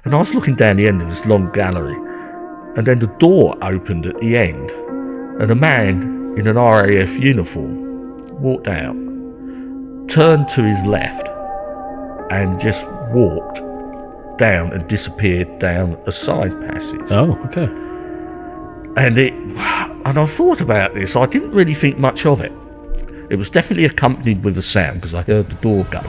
And I was looking down the end of this long gallery, and then the door opened at the end, and a man in an RAF uniform walked out, turned to his left, and just walked down and disappeared down a side passage. Oh, okay. And I thought about this. I didn't really think much of it. It was definitely accompanied with a sound because I heard the door go.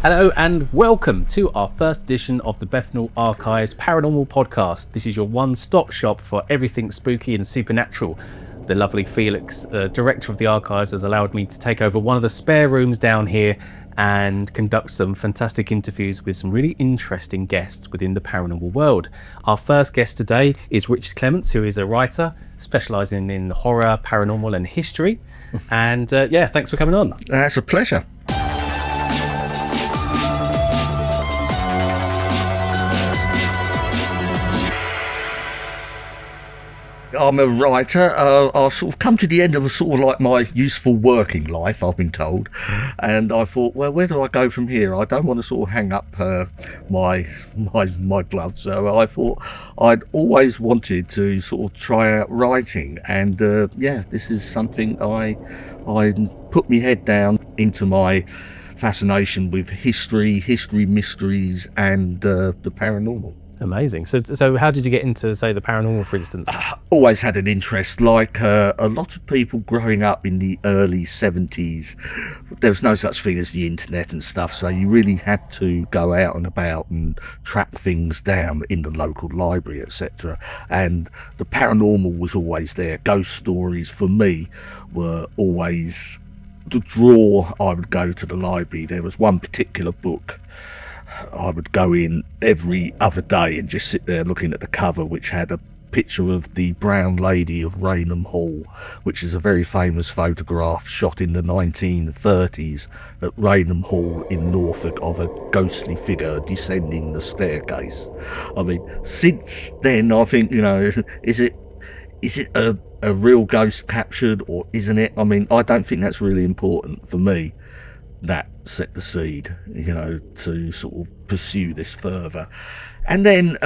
Hello and welcome to our first edition of the Bethnal Archives Paranormal Podcast. This is your one-stop shop for everything spooky and supernatural. The lovely Felix, director of the archives, has allowed me to take over one of the spare rooms down here and conduct some fantastic interviews with some really interesting guests within the paranormal world. Our first guest today is Richard Clements, who is a writer specialising in horror, paranormal and history. And thanks for coming on. That's a pleasure. I'm a writer. I've sort of come to the end of my useful working life, I've been told. And I thought, well, where do I go from here? I don't want to sort of hang up my gloves. So I thought I'd always wanted to sort of try out writing. And this is something I put my head down into my fascination with history mysteries, and the paranormal. Amazing. So how did you get into, say, the paranormal, for instance? Always had an interest. Like a lot of people growing up in the early 70s, there was no such thing as the internet and stuff, so you really had to go out and about and track things down in the local library, etc. And the paranormal was always there. Ghost stories, for me, were always the draw. I would go to the library. There was one particular book I would go in every other day and just sit there looking at the cover, which had a picture of the Brown Lady of Raynham Hall, which is a very famous photograph shot in the 1930s at Raynham Hall in Norfolk of a ghostly figure descending the staircase. I mean, since then, I think, is it a real ghost captured or isn't it? I mean, I don't think that's really important for me. That set the seed, to sort of pursue this further. And then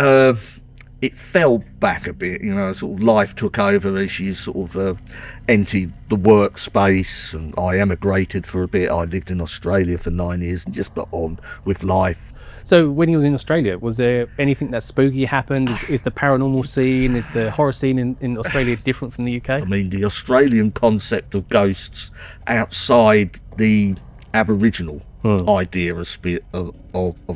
it fell back a bit, sort of life took over as you sort of entered the workspace, and I emigrated for a bit. I lived in Australia for 9 years and just got on with life. So when you was in Australia, was there anything that spooky happened? Is the paranormal scene, is the horror scene in Australia different from the UK? I mean, the Australian concept of ghosts outside the Aboriginal idea of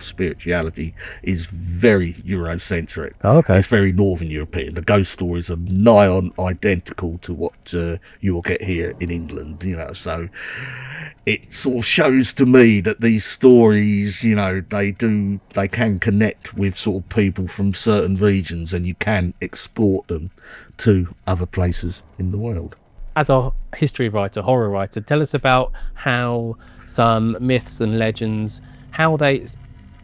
spirituality is very Eurocentric. Oh, okay. It's very Northern European. The ghost stories are nigh on identical to what you will get here in England, so it sort of shows to me that these stories, they can connect with sort of people from certain regions, and you can export them to other places in the world. As a history writer, horror writer, tell us about how some myths and legends,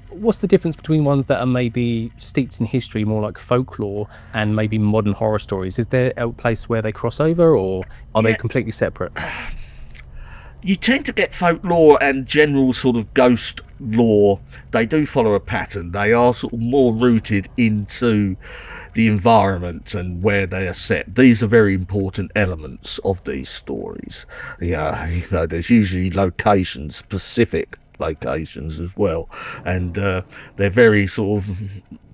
what's the difference between ones that are maybe steeped in history, more like folklore, and maybe modern horror stories? Is there a place where they cross over, or are they completely separate? You tend to get folklore and general sort of ghost lore. They do follow a pattern. They are sort of more rooted into the environment and where they are set. These are very important elements of these stories. There's usually locations, specific locations as well, and they're very sort of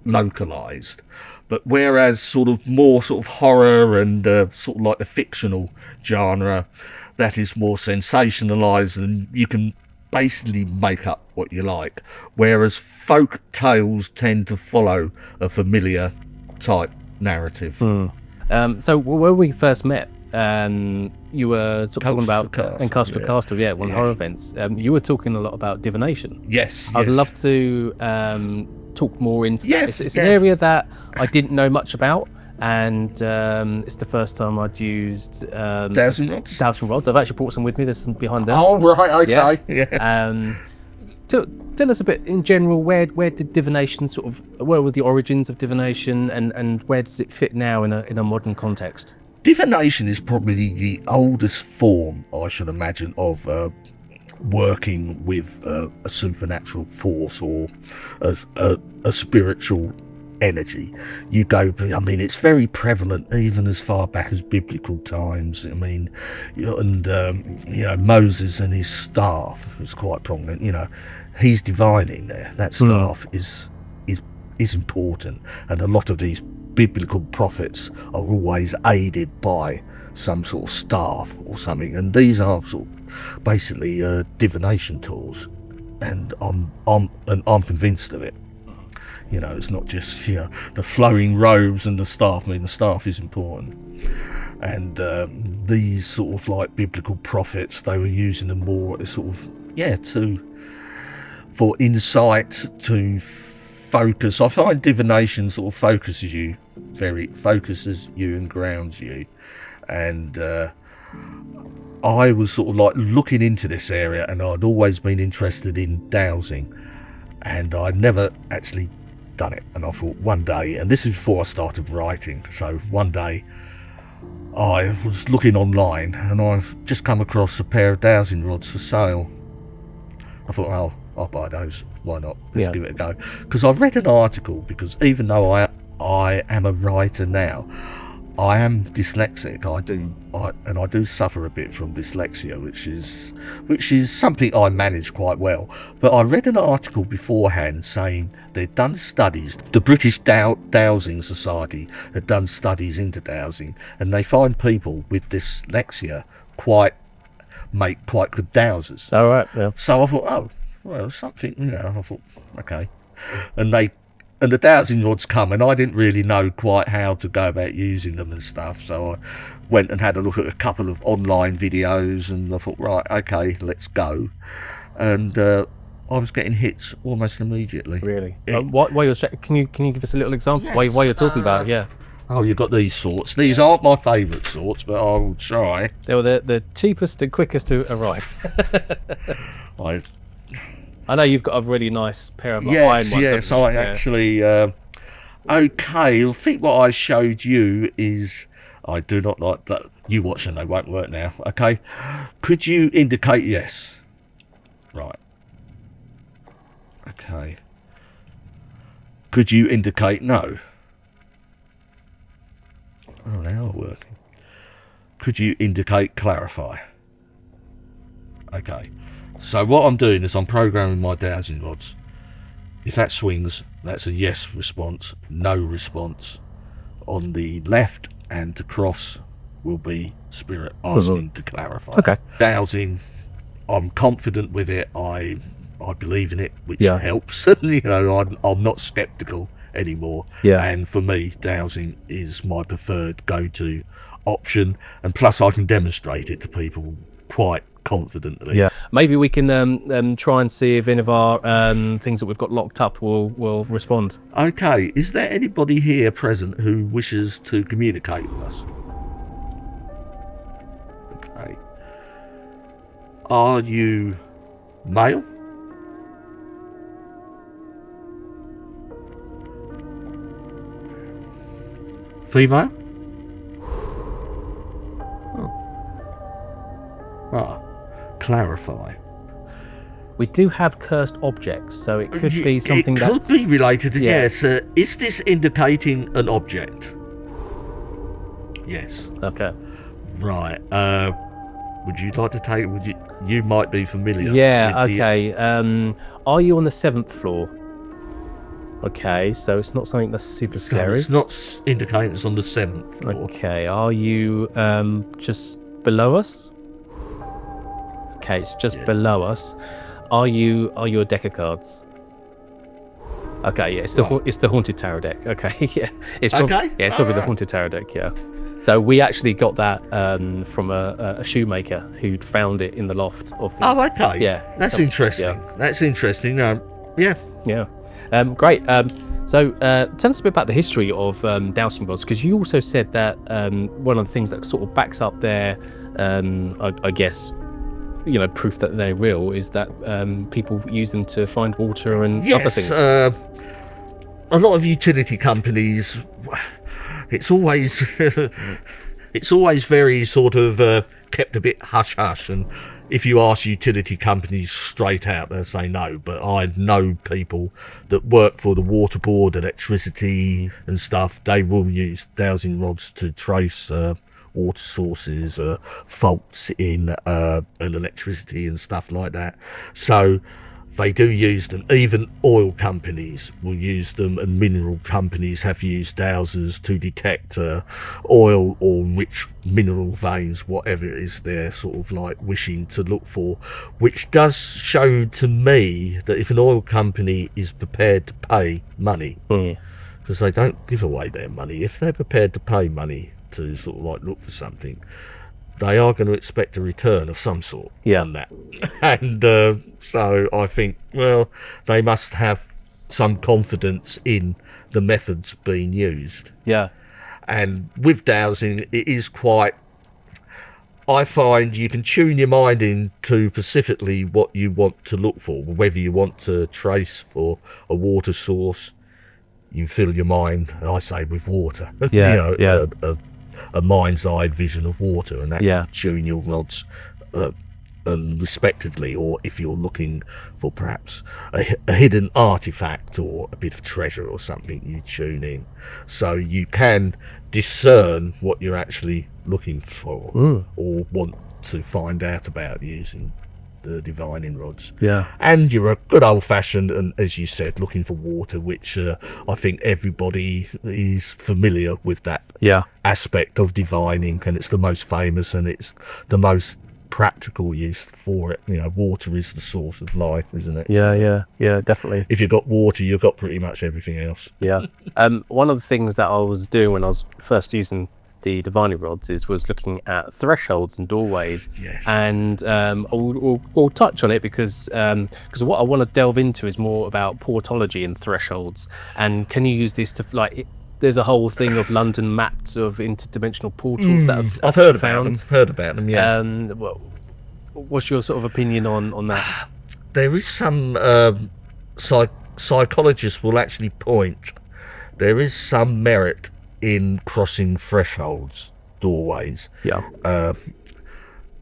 localized. But whereas sort of more sort of horror and sort of like the fictional genre, that is more sensationalized, and you can basically make up what you like. Whereas folk tales tend to follow a familiar type narrative. So when we first met, you were sort of talking about in Castle, one of the horror events. You were talking a lot about divination. Yes. I'd love to talk more into that. It's an area that I didn't know much about, and it's the first time I'd used dowsing rods. I've actually brought some with me. There's some behind there. Oh, right, okay. Yeah. Tell us a bit in general, where did divination where were the origins of divination, and where does it fit now in a modern context? Divination is probably the oldest form, I should imagine, of working with a supernatural force or a spiritual energy. You go, I mean, it's very prevalent even as far back as biblical times. I mean, and Moses and his staff is quite prominent. He's divining there. That staff is important, and a lot of these biblical prophets are always aided by some sort of staff or something, and these are sort of basically divination tools, and I'm convinced of it. It's not just the flowing robes and the staff. I mean, the staff is important, and these sort of like biblical prophets, they were using them more as sort of for insight, to focus. I find divination sort of focuses you and grounds you, and I was sort of like looking into this area, and I'd always been interested in dowsing, and I'd never actually done it. And I thought one day, and this is before I started writing, so one day I was looking online and I've just come across a pair of dowsing rods for sale. I thought, oh, I'll buy those, why not, let's give it a go. Because I've read an article, because even though I am a writer now, I am dyslexic. I do suffer a bit from dyslexia, which is something I manage quite well. But I read an article beforehand saying they'd done studies. The British Dowsing Society had done studies into dowsing, and they find people with dyslexia make quite good dowsers. All right. Yeah. So I thought, oh, well, something. I thought, okay, and the dowsing rods come, and I didn't really know quite how to go about using them and stuff, so I went and had a look at a couple of online videos, and I thought, right, okay, let's go. And I was getting hits almost immediately. Really? Can you give us a little example? Yes, while you're talking about it, yeah. Oh, you've got these sorts. These aren't my favourite sorts, but I will try. They were the cheapest and quickest to arrive. I know you've got a really nice pair of iron ones. Yes, I actually... okay, I think what I showed you is... I do not like that. You watch and they won't work now, okay? Could you indicate yes? Right. Okay. Could you indicate no? Oh, they are working. Could you indicate clarify? Okay. So what I'm doing is I'm programming my dowsing rods. If that swings, that's a yes response, no response. On the left and to cross will be spirit asking to clarify. Okay. Dowsing, I'm confident with it. I believe in it, which helps. I'm not skeptical anymore. Yeah. And for me, dowsing is my preferred go-to option, and plus I can demonstrate it to people quite confidently. Yeah. Maybe we can try and see if any of our things that we've got locked up will respond. Okay. Is there anybody here present who wishes to communicate with us? Okay. Are you male? Female? Clarify. We do have cursed objects, so it could be something that could be related to yes. Is this indicating an object? Yes. Okay. Right. Would you like to take? You might be familiar. Yeah. Okay. Are you on the 7th floor? Okay, so it's not something that's super scary. It's not indicating it's on the 7th floor. Okay. Are you just below us? Okay, it's just below us. Are you a deck of cards? Okay, yeah, it's the Haunted Tarot deck. Okay, yeah, it's probably the Haunted Tarot deck. Yeah. So we actually got that from a shoemaker who'd found it in the loft of his. Oh, okay. Yeah, that's interesting. Yeah. That's interesting. Yeah. Yeah. Great. So tell us a bit about the history of dowsing rods, because you also said that one of the things that sort of backs up their, I guess, proof that they're real is that people use them to find water and other things. A lot of utility companies, it's always very sort of kept a bit hush hush, and if you ask utility companies straight out, they'll say no. But I know people that work for the water board, electricity and stuff. They will use dowsing rods to trace water sources, faults in electricity and stuff like that. So they do use them. Even oil companies will use them, and mineral companies have used dowsers to detect oil or rich mineral veins, whatever it is they're sort of like wishing to look for, which does show to me that if an oil company is prepared to pay money, because they don't give away their money, if they're prepared to pay money to sort of like look for something, they are going to expect a return of some sort on that. And so I think, well, they must have some confidence in the methods being used. Yeah. And with dowsing, it is quite, I find you can tune your mind into specifically what you want to look for, whether you want to trace for a water source. You fill your mind, I say, with water. A mind's eye vision of water, and that can tune your rods respectively. Or if you're looking for perhaps a hidden artifact or a bit of treasure or something, you tune in, so you can discern what you're actually looking for or want to find out about using the divining rods. And you're a good old-fashioned, and as you said, looking for water, which I think everybody is familiar with that aspect of divining, and it's the most famous and it's the most practical use for it. Water is the source of life, isn't it? Yeah, definitely. If you've got water, you've got pretty much everything else. One of the things that I was doing when I was first using the divining rods was looking at thresholds and doorways. And we'll touch on it because what I want to delve into is more about portology and thresholds. And can you use this to there's a whole thing of London maps of interdimensional portals that I've heard about them. What's your sort of opinion on that? There is some psychologists will actually point, there is some merit in crossing thresholds, doorways.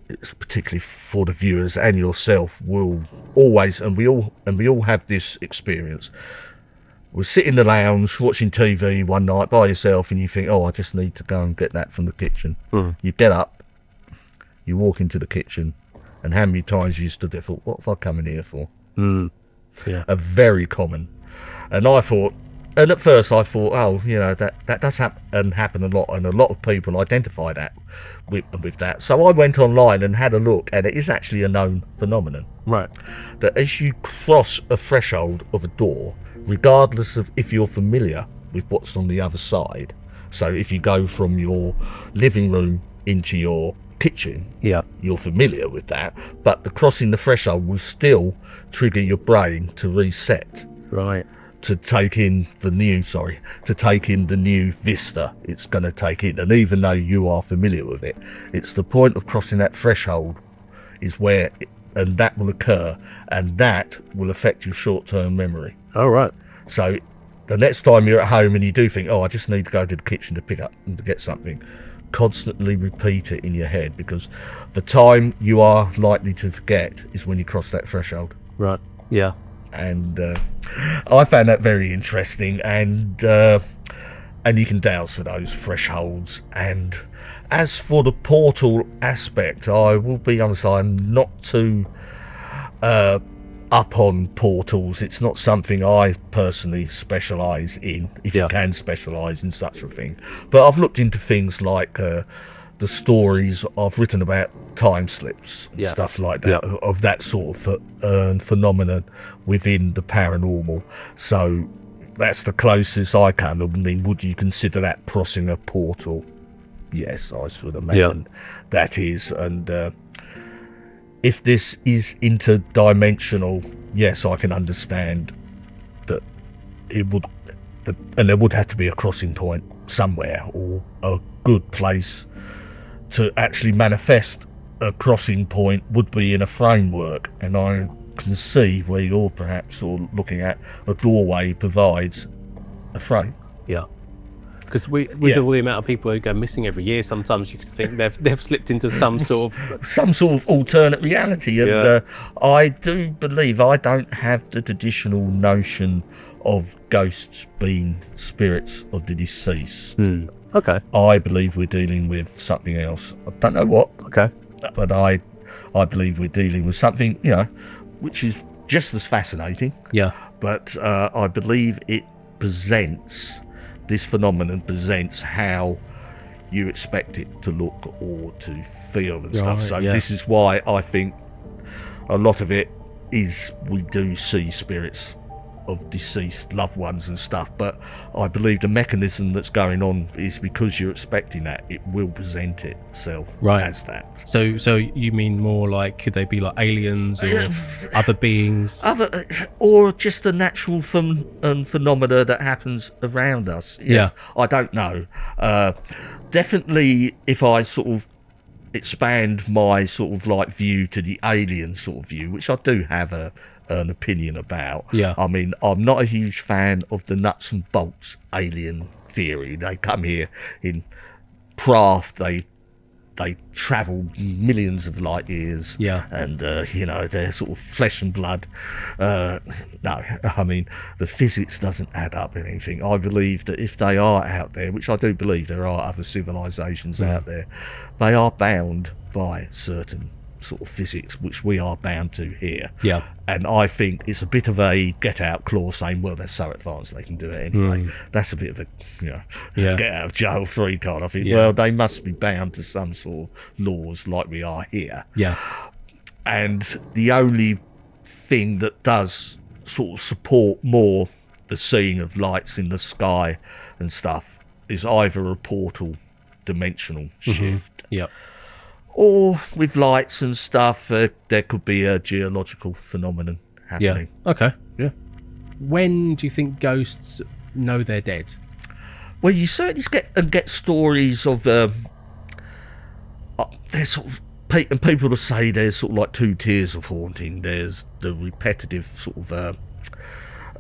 It's particularly for the viewers and yourself will always, and we all have this experience. We sit in the lounge watching TV one night by yourself, and you think, oh, I just need to go and get that from the kitchen. You get up, you walk into the kitchen, and how many times you stood there thought, what have I come in here for? A very common. And I thought, and at first I thought, oh, that does happen a lot, and a lot of people identify that with that. So I went online and had a look, and it is actually a known phenomenon. That as you cross a threshold of a door, regardless of if you're familiar with what's on the other side, so if you go from your living room into your kitchen, you're familiar with that, but the crossing the threshold will still trigger your brain to reset. To take in the new vista it's going to take in. And even though you are familiar with it, it's the point of crossing that threshold is where and that will occur, and that will affect your short-term memory. So the next time you're at home and you do think, oh, I just need to go to the kitchen to pick up and to get something, constantly repeat it in your head, because the time you are likely to forget is when you cross that threshold. And I found that very interesting, and you can douse for those thresholds. And as for the portal aspect, I will be honest, I'm not too up on portals. It's not something I personally specialise in, if you can specialise in such a thing. But I've looked into things like the stories I've written about time slips, stuff like that, of that sort of phenomenon within the paranormal. So that's the closest I come. I mean, would you consider that crossing a portal? Yes, I should imagine that is. And if this is interdimensional, yes, I can understand that it would, and there would have to be a crossing point somewhere, or a good place to actually manifest a crossing point would be in a framework. And I can see where you're perhaps or looking at a doorway provides a frame. Because with all the amount of people who go missing every year, sometimes you could think they've slipped into some sort of alternate reality. And I do believe, I don't have the traditional notion of ghosts being spirits of the deceased. Okay. I believe we're dealing with something else. I don't know what. Okay. But I believe we're dealing with something, which is just as fascinating. Yeah. But I believe this phenomenon presents how you expect it to look or to feel and stuff. So this is why I think a lot of it is we do see spirits of deceased loved ones and stuff, but I believe the mechanism that's going on is because you're expecting that it will present itself as that. So you mean more like, could they be like aliens or other beings, or just a natural phenomena that happens around us? Yes. I don't know. Definitely, if I sort of expand my sort of like view to the alien sort of view, which I do have an opinion about. I mean, I'm not a huge fan of the nuts and bolts alien theory. They come here in craft, they travel millions of light years, and they're sort of flesh and blood. No, I mean, the physics doesn't add up in anything. I believe that if they are out there, which I do believe there are other civilizations out there, they are bound by certain sort of physics which we are bound to here. And I think it's a bit of a get out clause saying, well, they're so advanced they can do it anyway. That's a bit of a get out of jail free card. I think well, they must be bound to some sort of laws like we are here. And the only thing that does sort of support more the seeing of lights in the sky and stuff is either a portal dimensional shift, or with lights and stuff, there could be a geological phenomenon happening. Okay. When do you think ghosts know they're dead? Well, you certainly get stories of there's sort of, and people will say there's sort of like two tiers of haunting. There's the repetitive sort of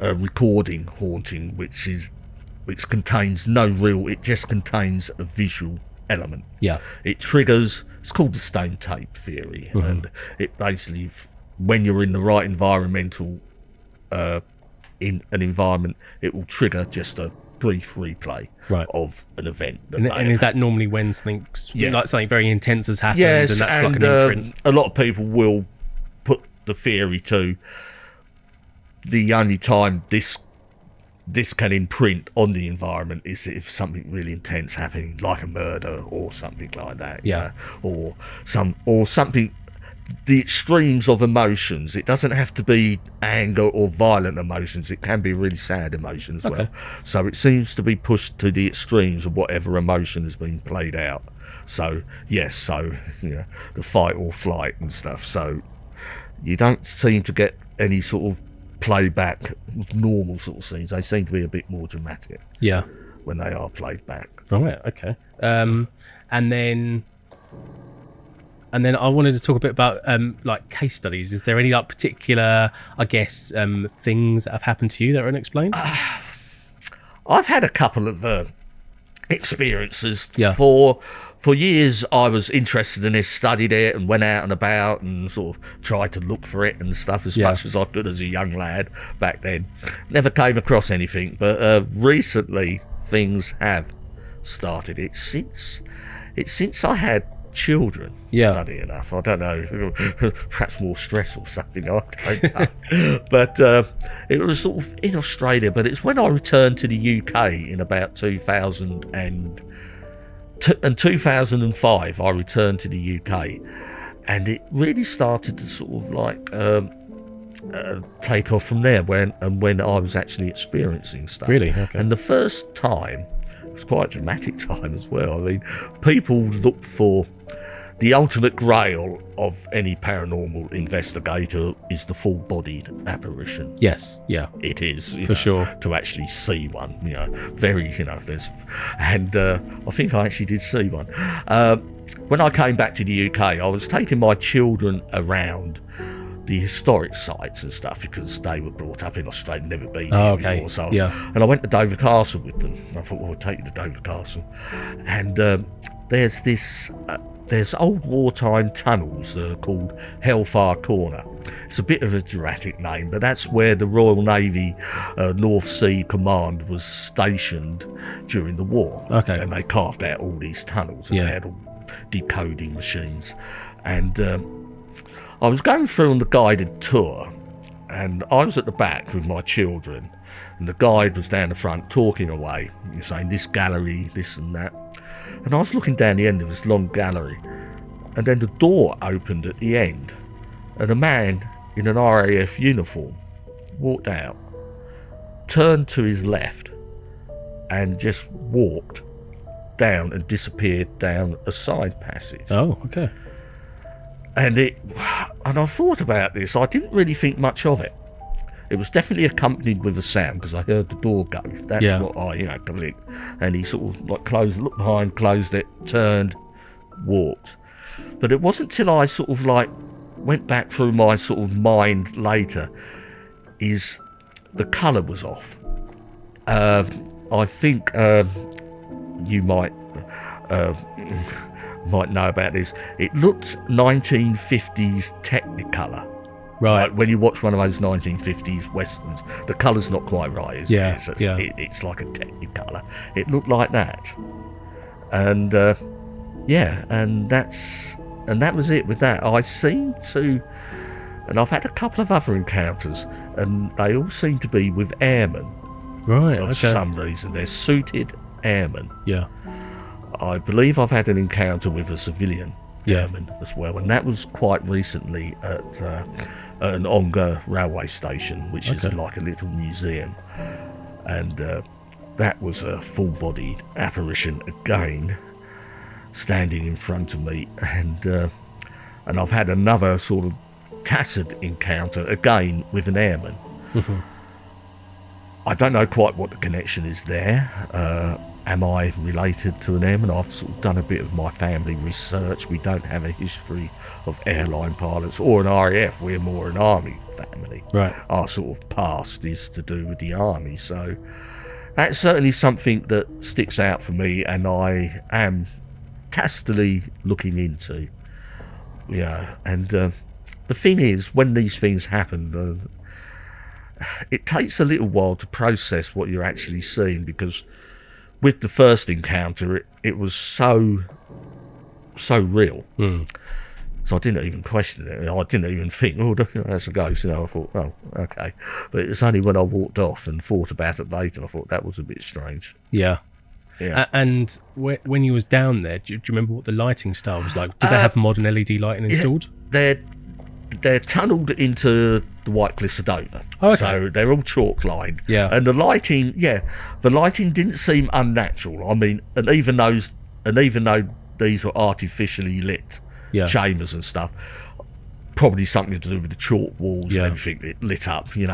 recording haunting, which contains no real. It just contains a visual element. It triggers. It's called the stone tape theory, and it basically, when you're in the right environmental, in an environment, it will trigger just a brief replay of an event. And is that normally when something like something very intense has happened, and that's like an imprint? A lot of people will put the theory to the only time this can imprint on the environment is if something really intense happening, like a murder or something like that. Or something, the extremes of emotions. It doesn't have to be anger or violent emotions. It can be really sad emotion as well. So it seems to be pushed to the extremes of whatever emotion has been played out. So the fight or flight and stuff. So you don't seem to get any sort of playback normal sort of scenes. They seem to be a bit more dramatic when they are played back. Okay. And then I wanted to talk a bit about like case studies. Is there any like particular, I guess, things that have happened to you that are unexplained? I've had a couple of experiences. For years I was interested in this, studied it, and went out and about and sort of tried to look for it and stuff as much as I could as a young lad back then. Never came across anything, but recently things have started. It's since I had children, funny enough. I don't know, perhaps more stress or something, I don't know. But it was sort of in Australia, but it's when I returned to the UK in about 2005, I returned to the UK, and it really started to sort of like take off from there when I was actually experiencing stuff. Really? Okay. And the first time, it was quite a dramatic time as well. I mean, people look for the ultimate grail of any paranormal investigator is the full-bodied apparition. Yes, yeah. It is, for sure. To actually see one, there's, and I think I actually did see one. When I came back to the UK, I was taking my children around the historic sites and stuff, because they were brought up in Australia, never been here Oh, okay. before. So Yeah. and I went to Dover Castle with them. I thought, well, I'll take you to Dover Castle. And there's this, there's old wartime tunnels called Hellfire Corner. It's a bit of a dramatic name, but that's where the Royal Navy North Sea Command was stationed during the war. Okay. And they carved out all these tunnels, and Yeah. they had all decoding machines. And I was going through on the guided tour, and I was at the back with my children, and the guide was down the front talking away, saying this gallery, this and that. And I was looking down the end of this long gallery, and then the door opened at the end, and a man in an RAF uniform walked out, turned to his left, and just walked down and disappeared down a side passage. Oh, okay. And I thought about this. I didn't really think much of it. It was definitely accompanied with a sound, because I heard the door go. That's what I, clicked. And he sort of like looked behind, closed it, turned, walked. But it wasn't till I sort of like went back through my sort of mind later, is the colour was off. I think you might know about this. It looked 1950s Technicolor. Right. Like when you watch one of those 1950s westerns, the colour's not quite right, is Yeah, it? yeah. It's like a Technicolor. It looked like that. And and that was it with that. I seem to, and I've had a couple of other encounters, and they all seem to be with airmen. Right. For Okay. some reason. They're suited airmen. Yeah. I believe I've had an encounter with a civilian Yeah. airman as well, and that was quite recently at an Ongar railway station, which is Okay. like a little museum, and that was a full-bodied apparition again, standing in front of me, and I've had another sort of tacit encounter again with an airman. I don't know quite what the connection is there. Am I related to an airman? I've sort of done a bit of my family research. We don't have a history of airline pilots or an RAF. We're more an army family. Right. Our sort of past is to do with the army. So that's certainly something that sticks out for me, and I am tacitly looking into. Yeah, and the thing is, when these things happen, it takes a little while to process what you're actually seeing, because with the first encounter, it was so real. So I didn't even question it. I didn't even think, oh, that's a ghost. I thought, oh, okay. But it's only when I walked off and thought about it later, I thought that was a bit strange. Yeah. Yeah. And when you was down there, do you remember what the lighting style was like? Did they have modern LED lighting installed? They're tunnelled into the White Cliffs of Dover. Oh, okay. So they're all chalk lined. Yeah. And the lighting didn't seem unnatural. I mean, and even though these were artificially lit chambers and stuff, probably something to do with the chalk walls and everything lit up. You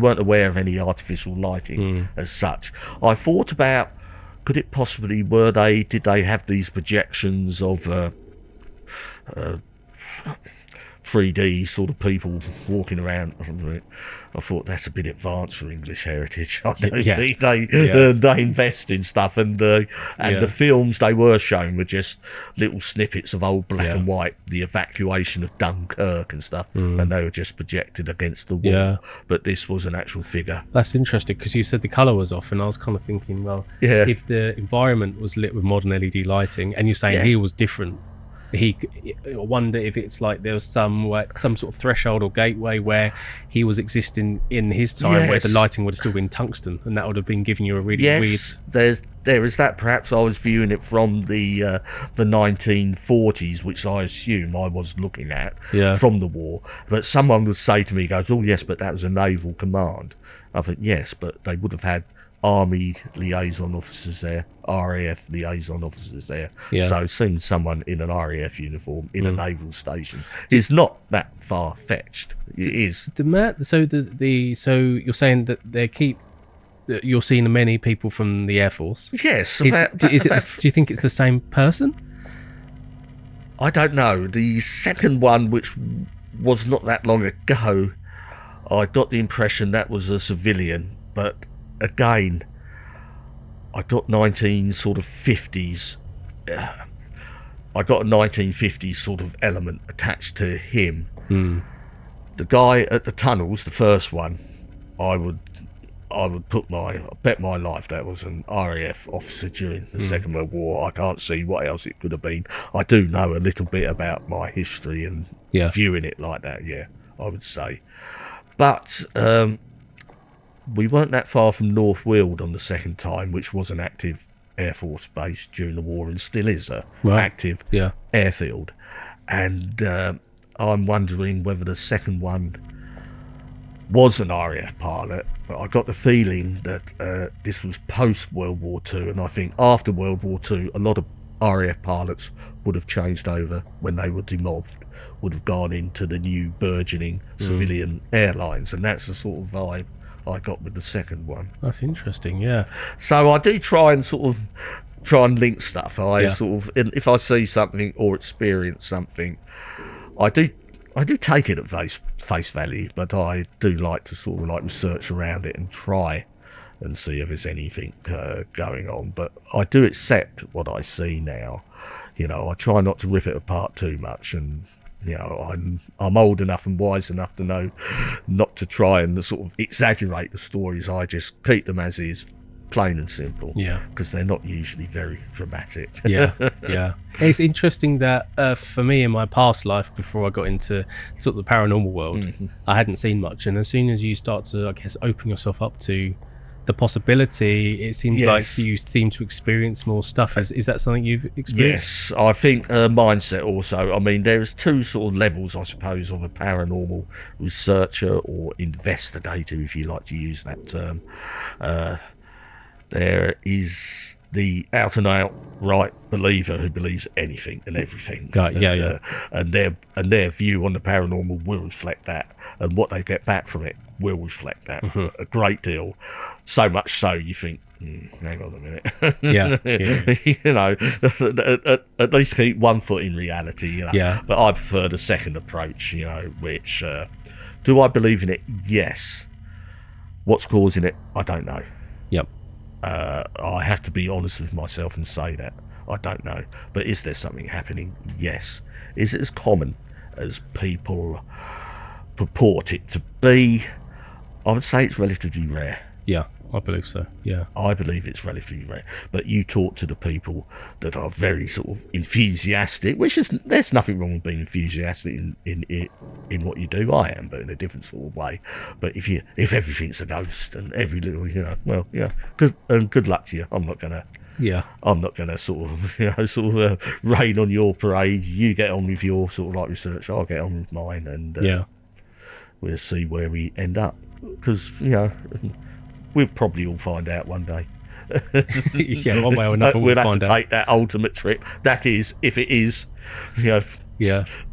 weren't aware of any artificial lighting as such. I thought about, could it possibly, did they have these projections of 3D sort of people walking around? I thought that's a bit advanced for English heritage. I don't think they invest in stuff, and the films they were showing were just little snippets of old black and white, the evacuation of Dunkirk and stuff, and they were just projected against the wall. Yeah. But this was an actual figure. That's interesting, because you said the colour was off, and I was kind of thinking, well, if the environment was lit with modern LED lighting, and you're saying he was different, I wonder if it's like there was some sort of threshold or gateway where he was existing in his time, where the lighting would have still been tungsten, and that would have been giving you a really weird. There is that. Perhaps I was viewing it from the 1940s, which I assume I was looking at from the war. But someone would say to me, goes, "Oh yes, but that was a naval command." I thought, yes, but they would have had Army liaison officers there, RAF liaison officers there. Yeah. So seeing someone in an RAF uniform in a naval station is not that far fetched. It is. So you're saying that you're seeing many people from the Air Force? Yes. Do you think it's the same person? I don't know. The second one, which was not that long ago. I got the impression that was a civilian, but again, I got 1950s. I got a 1950s sort of element attached to him. The guy at the tunnels, the first one, I would bet my life that was an RAF officer during the Second World War. I can't see what else it could have been. I do know a little bit about my history and viewing it like that, I would say. But we weren't that far from North Weald on the second time, which was an active Air Force base during the war and still is a active airfield. And I'm wondering whether the second one was an RAF pilot, but I got the feeling that this was post World War II, and I think after World War II a lot of RAF pilots would have changed over when they were demobbed, would have gone into the new burgeoning civilian airlines, and that's the sort of vibe I got with the second one. That's interesting, yeah. So I do try and link stuff. If I see something or experience something, I do take it at face value, but I do like to sort of like research around it and try and see if there's anything going on. But I do accept what I see now. I try not to rip it apart too much, and I'm old enough and wise enough to know not to try and sort of exaggerate the stories. I just keep them as is, plain and simple, because they're not usually very dramatic. It's interesting that for me in my past life, before I got into sort of the paranormal world, I hadn't seen much, and as soon as you start to, I guess, open yourself up to the possibility, it seems like you seem to experience more stuff. Is that something you've experienced? Yes, I think mindset also. I mean, there's two sort of levels, I suppose, of a paranormal researcher or investigator, if you like to use that term. There is the out and out right believer who believes anything and everything. And their view on the paranormal will reflect that, and what they get back from it will reflect that a great deal. So much so you think, hang on a minute. At least keep 1 foot in reality. But I prefer the second approach. Which do I believe in it? Yes. What's causing it? I don't know. I have to be honest with myself and say that I don't know. But is there something happening? Yes. Is it as common as people purport it to be? I would say it's relatively rare. I believe so. I believe it's relatively rare. But you talk to the people that are very sort of enthusiastic, there's nothing wrong with being enthusiastic in what you do. I am, but in a different sort of way. But if everything's a ghost and every little, good luck to you. I'm not gonna sort of rain on your parade. You get on with your sort of like research, I'll get on with mine, and we'll see where we end up. Because we'll probably all find out one day. One way or another we'll have to take that ultimate trip. That is, if it is,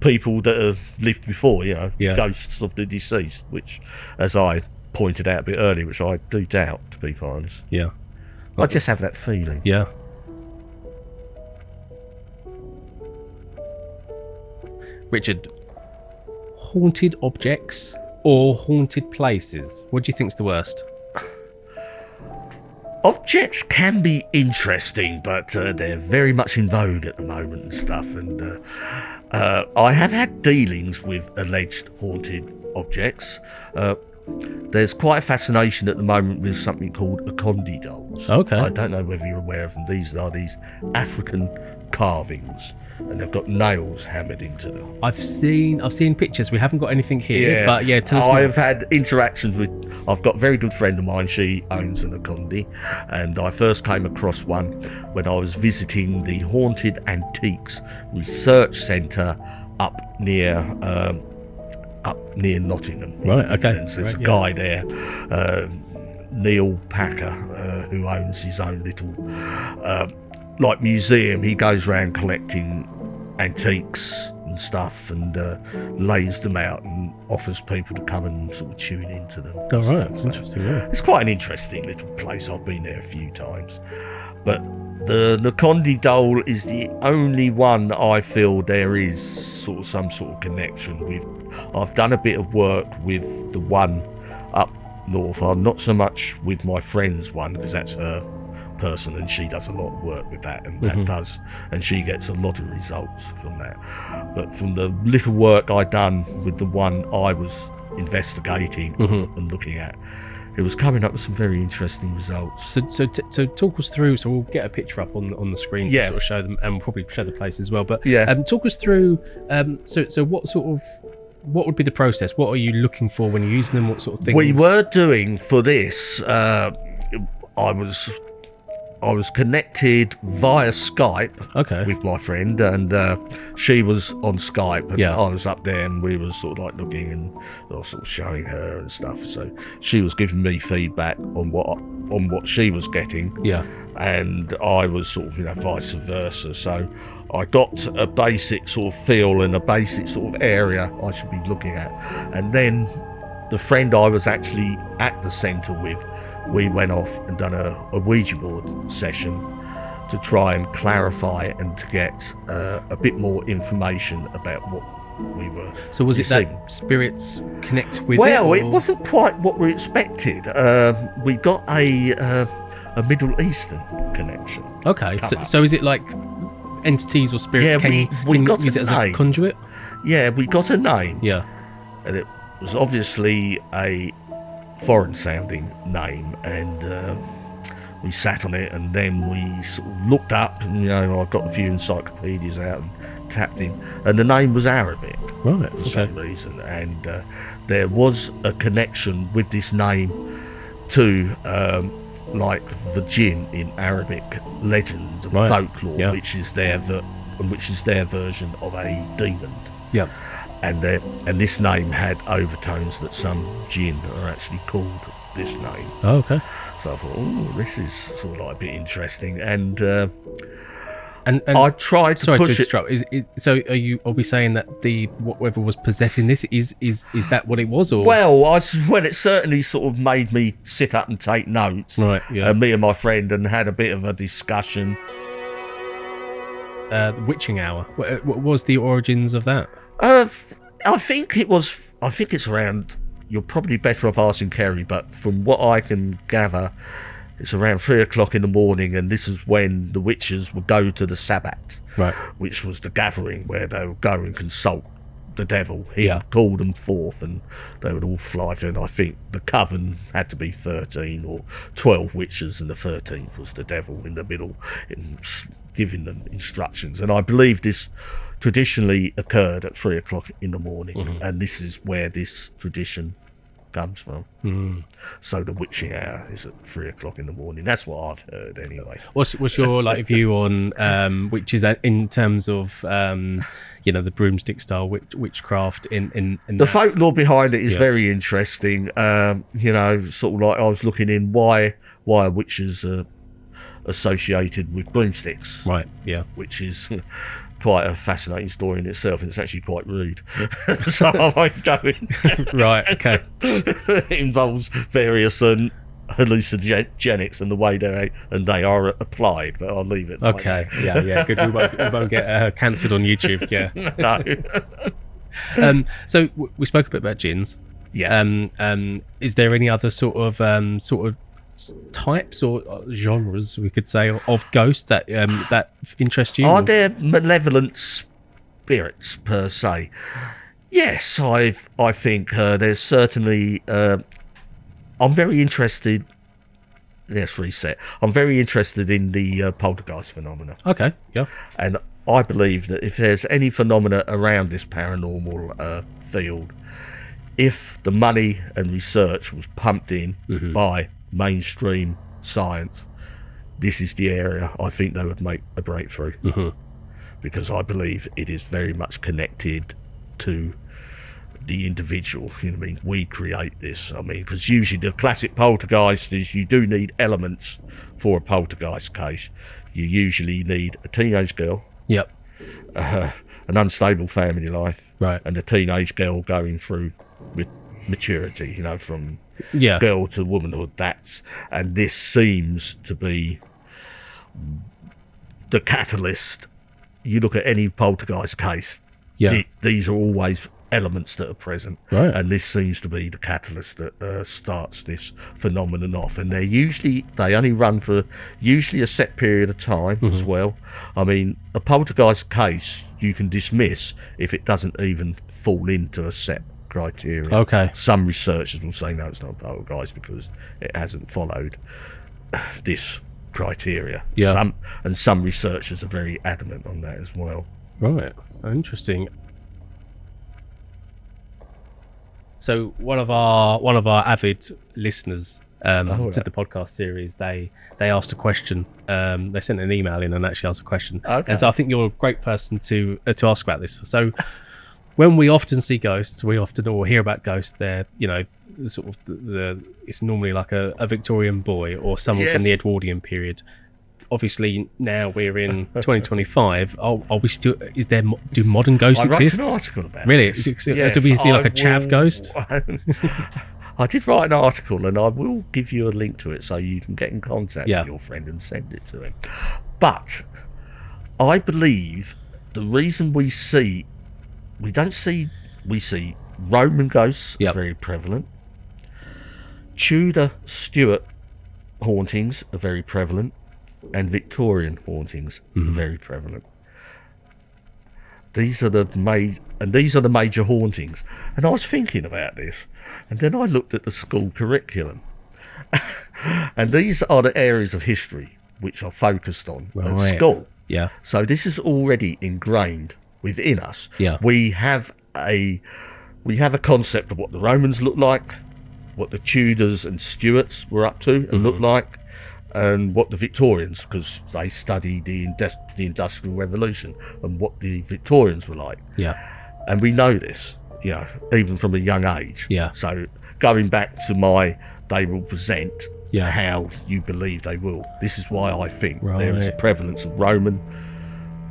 people that have lived before, ghosts of the deceased, which, as I pointed out a bit earlier, which I do doubt, to be quite honest. I just have that feeling. Richard, haunted objects or haunted places? What do you think's the worst? Objects can be interesting, but they're very much in vogue at the moment and stuff. And I have had dealings with alleged haunted objects. There's quite a fascination at the moment with something called Akondi dolls. Okay. I don't know whether you're aware of them. These are these African carvings, and they've got nails hammered into them. I've seen pictures. We haven't got anything here, but tell us more. I've had interactions with. I've got a very good friend of mine. She owns an Akondi, and I first came across one when I was visiting the Haunted Antiques Research Centre up near Nottingham. Right. Okay. And so there's a guy there, Neil Packer, who owns his own little museum. He goes around collecting antiques, and stuff, and lays them out and offers people to come and sort of tune into them. All right, so interesting. Yeah. It's quite an interesting little place. I've been there a few times, but the Condi Dole is the only one I feel there is sort of some sort of connection with. I've done a bit of work with the one up north. I'm not so much with my friend's one, because that's her person and she does a lot of work with that, and she gets a lot of results from that. But from the little work I done with the one I was investigating and looking at, it was coming up with some very interesting results. So talk us through. So we'll get a picture up on the screen to sort of show them, and we'll probably show the place as well. But talk us through. So what would be the process? What are you looking for when you're using them? What sort of things? We were doing for this. I was connected via Skype with my friend, and she was on Skype, and I was up there, and we were sort of like looking, and I was sort of showing her and stuff. So she was giving me feedback on what she was getting, and I was sort of vice versa. So I got a basic sort of feel and a basic sort of area I should be looking at, and then the friend I was actually at the centre with, we went off and done a Ouija board session to try and clarify and to get a bit more information about what we were. So was seeing. It that spirits connect with Well, it wasn't quite what we expected. We got a Middle Eastern connection. Okay, so is it like entities or spirits we can got use it as a conduit? Yeah, we got a name. Yeah. And it was obviously a foreign sounding name, and we sat on it, and then we sort of looked up, and I got a few encyclopedias out and tapped in, and the name was Arabic for some reason, and there was a connection with this name to like the jinn in Arabic legend and folklore, which is their version of a demon. Yeah. And this name had overtones that some jinn are actually called this name. Oh, okay. So I thought, this is sort of like a bit interesting, and I tried to push it. So are we saying that whatever was possessing this is that what it was, or? Well, it certainly sort of made me sit up and take notes. Right. Yeah. Me and my friend, and had a bit of a discussion. The witching hour. What was the origins of that? I think it's around. You're probably better off asking Kerry, but from what I can gather, it's around 3 o'clock in the morning, and this is when the witches would go to the Sabbat, right? Which was the gathering where they would go and consult the devil. He would call them forth, and they would all fly. And I think the coven had to be 13 or 12 witches, and the 13th was the devil in the middle, giving them instructions. And I believe this traditionally occurred at 3 o'clock in the morning, and this is where this tradition comes from. So the witching hour is at 3 o'clock in the morning. That's what I've heard anyway. What's your view on witches in terms of the broomstick style witchcraft in the folklore behind it is very interesting. Sort of like I was looking in why witches are associated with broomsticks, right? Yeah, which is quite a fascinating story in itself, and it's actually quite rude. So I won't go in. Right, okay. It involves various hallucinogenics and the way they are applied, but I'll leave it. Okay, yeah, good. We won't get cancelled on YouTube. Yeah. No. So we spoke a bit about jinns. Yeah. Is there any other sort of types or genres, we could say, of ghosts that interest you? Are there malevolent spirits per se? Yes, I think there's certainly. I'm very interested. Let's reset. I'm very interested in the poltergeist phenomena. Okay. Yeah. And I believe that if there's any phenomena around this paranormal field, if the money and research was pumped in by mainstream science, this is the area I think they would make a breakthrough, because I believe it is very much connected to the individual. You know what I mean? We create this. I mean, because usually the classic poltergeist is you do need elements for a poltergeist case. You usually need a teenage girl, yep, a an unstable family life, Right. and a teenage girl going through with maturity, from Yeah. girl to womanhood. And this seems to be the catalyst. You look at any poltergeist case, these are always elements that are present, Right. and this seems to be the catalyst that starts this phenomenon off. And they only run for usually a set period of time as well. I mean, a poltergeist case you can dismiss if it doesn't even fall into a set criteria. Okay. Some researchers will say no, it's not a poltergeist because it hasn't followed this criteria. Yeah. Some researchers are very adamant on that as well. Right. Interesting. So one of our avid listeners to the podcast series, they asked a question. They sent an email in and actually asked a question. Okay. And so I think you're a great person to ask about this. So when we often see ghosts, or hear about ghosts, they're it's normally like a Victorian boy or someone from the Edwardian period. Obviously, now we're in 2025. Are we still? Do modern ghosts exist? I wrote an article about really? this. Do we see like a chav ghost? I did write an article, and I will give you a link to it so you can get in contact with your friend and send it to him. But I believe the reason we see Roman ghosts are very prevalent. Tudor, Stuart hauntings are very prevalent, and Victorian hauntings are very prevalent. These are the major hauntings. And I was thinking about this, and then I looked at the school curriculum, and these are the areas of history which are focused on at school. Yeah. So this is already ingrained within us. Yeah. We have a concept of what the Romans looked like, what the Tudors and Stuarts were up to and looked like, and what the Victorians, because they studied the Industrial Revolution and what the Victorians were like. Yeah. And we know this, even from a young age. Yeah. So going back to they will present how you believe they will. This is why I think there is a prevalence of Roman,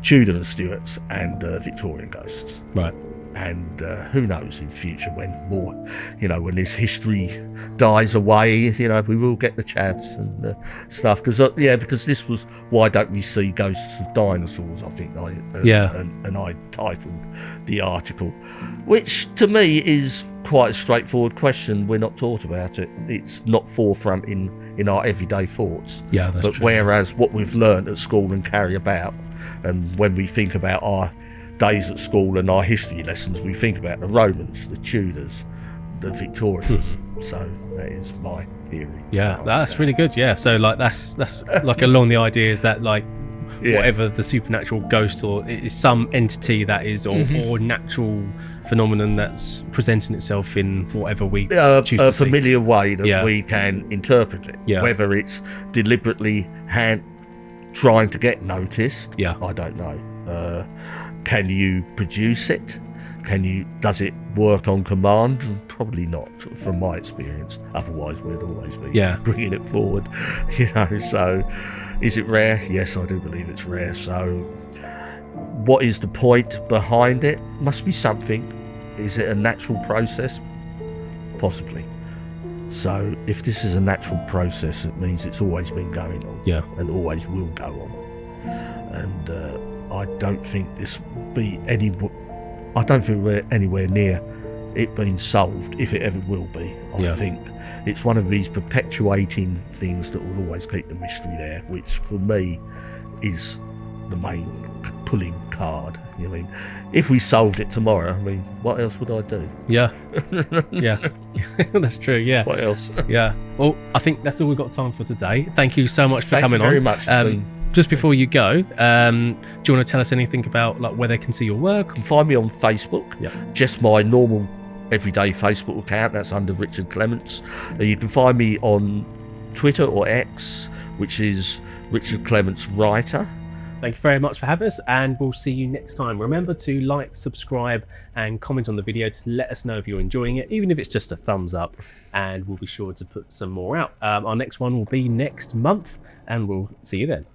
Tudor and Stuarts, and Victorian ghosts. Right. And who knows in future when more, when this history dies away, we will get the chavs and stuff. Because this was why don't we see ghosts of dinosaurs? I think and I titled the article, which to me is quite a straightforward question. We're not taught about it. It's not forefront in our everyday thoughts. Yeah, that's true. Whereas what we've learned at school and carry about, and when we think about our days at school and our history lessons, we think about the Romans, the Tudors, the Victorians. So that is my theory. Yeah, that's really good. Yeah, so like that's like along the idea is that like whatever the supernatural ghost or is some entity that is or natural phenomenon that's presenting itself in whatever we choose to a familiar way that we can interpret it. Yeah. Whether it's deliberately trying to get noticed, I don't know. Can you produce it? Does it work on command? Probably not, from my experience. Otherwise, we'd always be bringing it forward. So is it rare? Yes, I do believe it's rare. So what is the point behind it? Must be something. Is it a natural process? Possibly. So if this is a natural process, it means it's always been going on. Yeah. And always will go on. And I don't think we're anywhere near it being solved, if it ever will be. I think it's one of these perpetuating things that will always keep the mystery there, which for me is the main pulling card. If we solved it tomorrow, what else would I do? Yeah. That's true. Yeah. What else? Yeah. Well, I think that's all we've got time for today. Thank you so much for coming on. Thank you very much. Just before you go, do you want to tell us anything about like where they can see your work? You can find me on Facebook. Just my normal everyday Facebook account. That's under Richard Clements. You can find me on Twitter or X, which is Richard Clements Writer. Thank you very much for having us, and we'll see you next time. Remember to like, subscribe, and comment on the video to let us know if you're enjoying it, even if it's just a thumbs up, and we'll be sure to put some more out. Our next one will be next month, and we'll see you then.